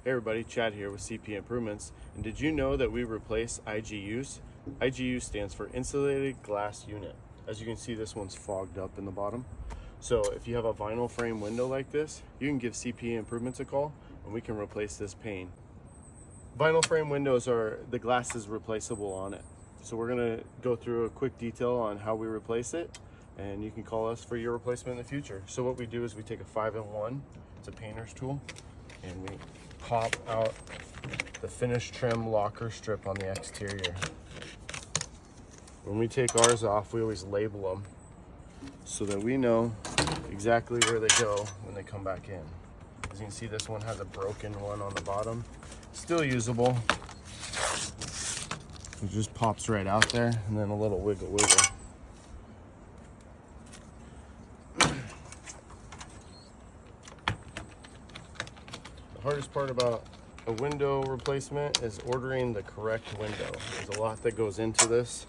Hey everybody, Chad here with CP Improvements. And did you know that we replace IGUs? IGU stands for Insulated Glass Unit. As you can see, this one's fogged up in the bottom. So if you have a vinyl frame window like this, you can give CP Improvements a call and we can replace this pane. Vinyl frame windows the glass is replaceable on it. So we're gonna go through a quick detail on how we replace it, and you can call us for your replacement in the future. So what we do is we take a 5-in-1, it's a painter's tool, and we pop out the finished trim locker strip on the exterior. When we take ours off, we always label them so that we know exactly where they go when they come back in. As you can see, this one has a broken one on the bottom. Still usable. It just pops right out there, and then a little wiggle wiggle. The hardest part about a window replacement is ordering the correct window. There's a lot that goes into this.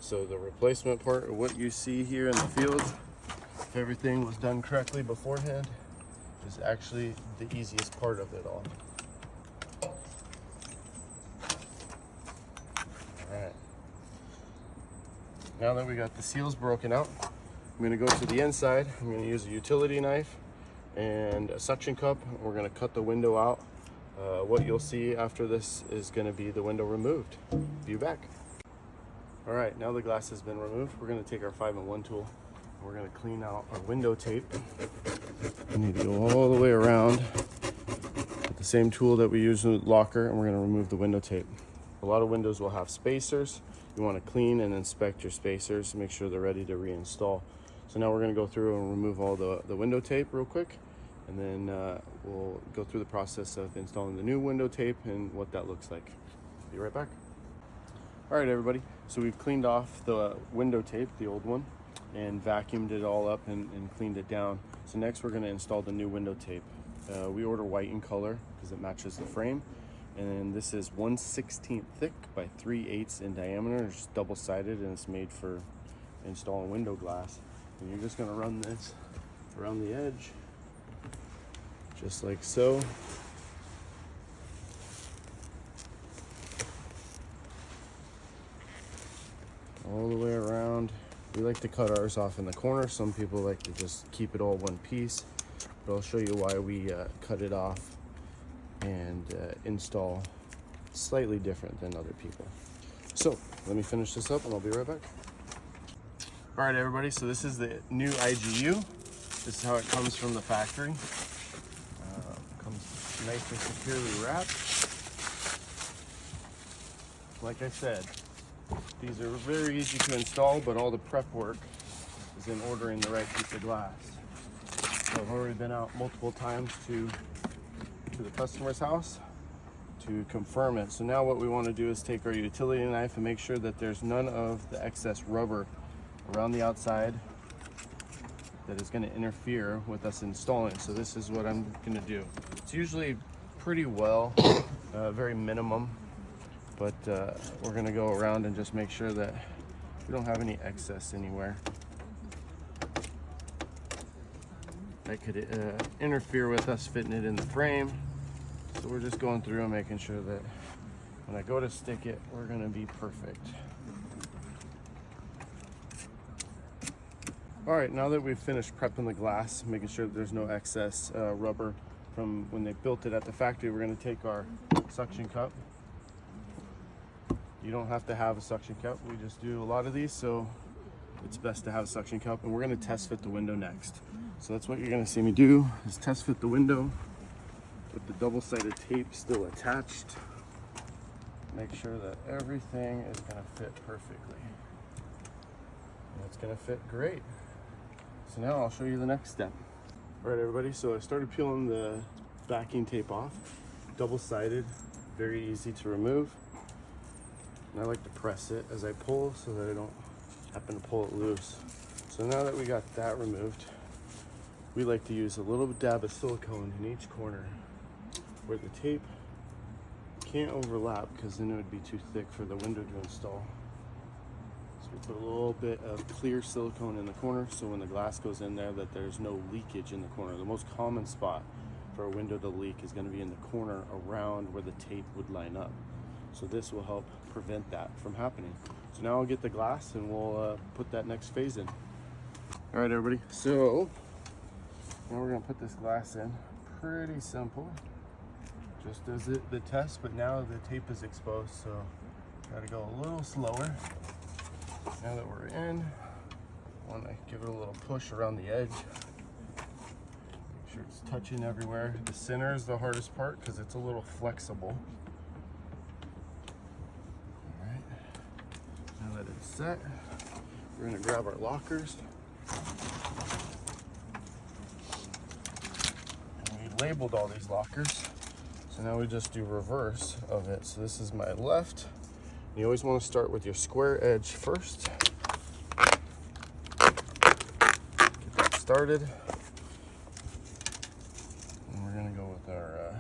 So the replacement part, or what you see here in the field, if everything was done correctly beforehand, is actually the easiest part of it all. Alright. Now that we got the seals broken out, I'm going to go to the inside. I'm going to use a utility knife and a suction cup. We're going to cut the window out. What you'll see after this is going to be the window removed. Be back. All right, now the glass has been removed. We're going to take our 5-in-1 tool. We're going to clean out our window tape. We need to go all the way around with the same tool that we use with the locker, and we're going to remove the window tape. A lot of windows will have spacers. You want to clean and inspect your spacers, make sure they're ready to reinstall. So now we're going to go through and remove all the window tape real quick, and then we'll go through the process of installing the new window tape and what that looks like. Be right back. All right, everybody. So we've cleaned off the window tape, the old one, and vacuumed it all up and cleaned it down. So next we're going to install the new window tape. We order white in color because it matches the frame. And this is 1/16 thick by 3/8 in diameter. It's double-sided, and it's made for installing window glass. And you're just going to run this around the edge, just like so. All the way around. We like to cut ours off in the corner. Some people like to just keep it all one piece, but I'll show you why we cut it off and install slightly different than other people. So let me finish this up and I'll be right back. All right, everybody, so this is the new IGU. This is how it comes from the factory. Comes nice and securely wrapped. Like I said, these are very easy to install, but all the prep work is in ordering the right piece of glass. So I've already been out multiple times to the customer's house to confirm it. So now what we want to do is take our utility knife and make sure that there's none of the excess rubber around the outside that is going to interfere with us installing it. So this is what I'm going to do. It's usually pretty well, very minimum, but we're going to go around and just make sure that we don't have any excess anywhere that could interfere with us fitting it in the frame. So we're just going through and making sure that when I go to stick it, we're going to be perfect. All right, now that we've finished prepping the glass, making sure that there's no excess rubber from when they built it at the factory, we're going to take our suction cup. You don't have to have a suction cup. We just do a lot of these, so it's best to have a suction cup. And we're going to test fit the window next. So that's what you're going to see me do, is test fit the window with the double-sided tape still attached. Make sure that everything is going to fit perfectly. And it's going to fit great. So now I'll show you the next step. All right, everybody, so I started peeling the backing tape off. Double-sided, very easy to remove. And I like to press it as I pull so that I don't happen to pull it loose. So now that we got that removed, we like to use a little dab of silicone in each corner where the tape can't overlap, because then it would be too thick for the window to install. So we put a little bit of clear silicone in the corner so when the glass goes in there that there's no leakage in the corner. The most common spot for a window to leak is going to be in the corner around where the tape would line up. So this will help prevent that from happening. So now I'll get the glass and we'll put that next phase in. All right, everybody. So now we're going to put this glass in. Pretty simple. Just as the test, but now the tape is exposed, so got to go a little slower. Now that we're in, I want to give it a little push around the edge. Make sure it's touching everywhere. The center is the hardest part because it's a little flexible. All right, now that it's set, we're going to grab our lockers. And we labeled all these lockers. So now we just do reverse of it. So this is my left. You always want to start with your square edge first. Get that started. And we're going to go with our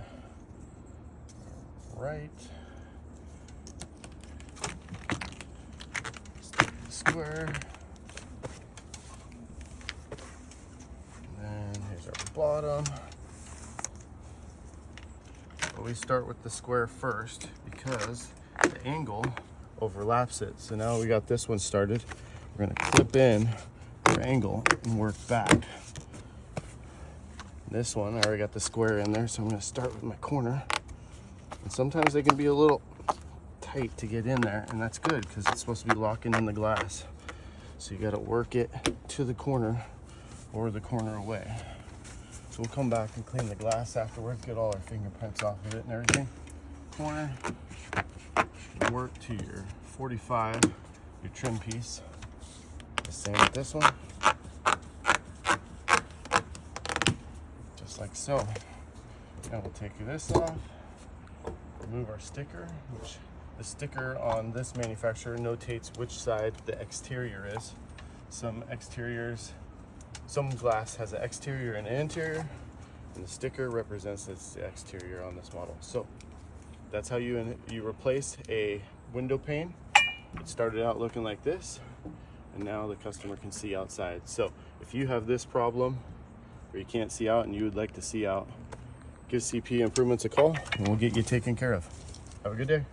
right. Start the square. And then here's our bottom. But we start with the square first because the angle overlaps it. So now we got this one started. We're going to clip in our angle and work back. This one, I already got the square in there, so I'm going to start with my corner. And sometimes they can be a little tight to get in there, and that's good because it's supposed to be locking in the glass. So you got to work it to the corner or the corner away. So we'll come back and clean the glass afterwards, get all our fingerprints off of it and everything. Corner, work to your 45, your trim piece. The same with this one. Just like so. Now we'll take this off, remove our sticker, which the sticker on this manufacturer notates which side the exterior is. Some glass has an exterior and an interior, and the sticker represents the exterior on this model. So that's how you replace a window pane. It started out looking like this, and now the customer can see outside. So if you have this problem where you can't see out and you would like to see out, give CP Improvements a call and we'll get you taken care of. Have a good day.